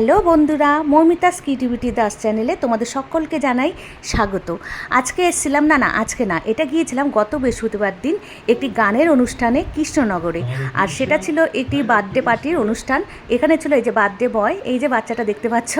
Hello বন্ধুরা, Moumita's creativity Das চ্যানেলে তোমাদের সকলকে জানাই স্বাগত। আজকে এসেছিলাম আজকে না, এটা গিয়েছিলাম গত বৃহস্পতিবার দিন একটি গানের অনুষ্ঠানে কৃষ্ণনগরে। আর সেটা ছিল একটি বার্থডে পার্টির অনুষ্ঠান। এখানে ছিল এই যে বার্থডে বয়, এই যে বাচ্চাটা দেখতে পাচ্ছ,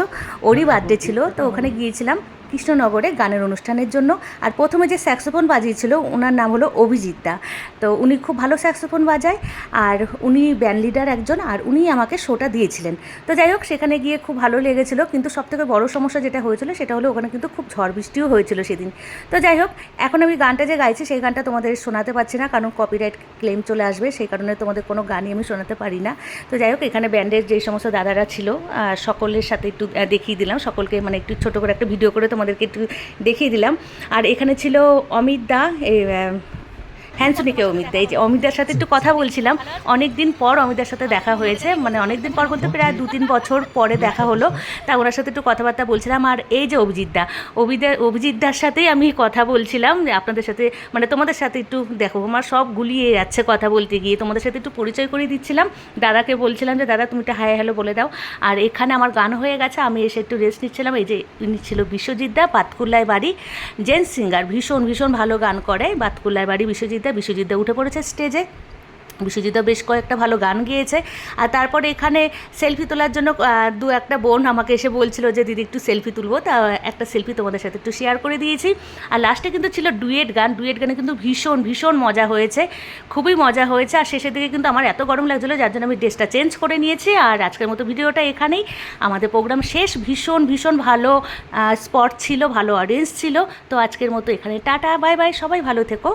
ওরই বার্থডে ছিল। তো ওখানে গিয়েছিলাম কৃষ্ণনগরে গানের অনুষ্ঠানের জন্য। আর প্রথমে যে স্যাক্সোফোন বাজিয়েছিল ওনার নাম হলো অভিজিৎ দা। তো উনি খুব ভালো স্যাক্সোফোন বাজায়, আর উনি ব্যান্ড লিডার একজন, আর উনি আমাকে শোটা দিয়েছিলেন। তো যাই হোক, সেখানে গিয়ে খুব ভালো লেগেছিলো। কিন্তু সবথেকে বড় সমস্যা যেটা হয়েছিল সেটা হলো ওখানে কিন্তু খুব ঝড় বৃষ্টিও হয়েছিল সেদিন। তো যাই হোক, এখন আমি গানটা যে গাইছি সেই গানটা তোমাদের শোনাতে পারছি না, কারণ কপিরাইট ক্লেম চলে আসবে, সেই কারণে তোমাদের কোনো গানই আমি শোনাতে পারি না। তো যাই হোক, এখানে ব্যান্ডের যেই সমস্ত দাদারা ছিল সকলের সাথে একটু দেখিয়ে দিলাম, সকলকে মানে একটু ছোটো করে একটা ভিডিও করে তোমাদেরকে একটু দেখিয়ে দিলাম। আর এখানে ছিল অমিত দা, এই হ্যান্সুনিকে অমিত দা। এই যে অমিতদার সাথে একটু কথা বলছিলাম, অনেক দিন পর অমিতদার সাথে দেখা হয়েছে, মানে অনেক দিন পর বলতে প্রায় 2-3 বছর পরে দেখা হলো। তা ওনার সাথে একটু কথাবার্তা বলছিলাম। আর এই যে অভিজিৎদার সাথেই আমি কথা বলছিলাম আপনাদের সাথে, মানে তোমাদের সাথে একটু দেখো, আমার সব গুলিয়ে যাচ্ছে কথা বলতে গিয়ে। তোমাদের সাথে একটু পরিচয় করে দিচ্ছিলাম, দাদাকে বলছিলাম যে দাদা তুমি একটু হাই হ্যালো বলে দাও। আর এখানে আমার গান হয়ে গেছে, আমি এসে একটু রেস্ট নিচ্ছিলাম। এই যে ইনি ছিল বিশ্বজিৎ দা, বাতকুল্লায় বাড়ি, জেন্টস সিঙ্গার, ভীষণ ভীষণ ভালো গান করে। বাতকুল্লায় বাড়ি বিশ্বজিৎ দা উঠে পড়েছে স্টেজে। বিশ্বজিৎদা বেশ কয়েকটা ভালো গান গেয়েছে। আর তারপরে এখানে সেলফি তোলার জন্য দু একটা বোন আমাকে এসে বলছিল যে দিদি একটু সেলফি তুলবো, তা একটা সেলফি তোমাদের সাথে একটু শেয়ার করে দিয়েছি। আর লাস্টে কিন্তু ছিল ডুয়েট গানে কিন্তু ভীষণ ভীষণ মজা হয়েছে, খুবই মজা হয়েছে। আর শেষের দিকে কিন্তু আমার এত গরম লাগছিলো, যার জন্য আমি ড্রেসটা চেঞ্জ করে নিয়েছি। আর আজকের মতো ভিডিওটা এখানেই, আমাদের প্রোগ্রাম শেষ। ভীষণ ভীষণ ভালো স্পট ছিল, ভালো অডিয়েন্স ছিল। তো আজকের মতো এখানে টাটা, বাই বাই, সবাই ভালো থেকো।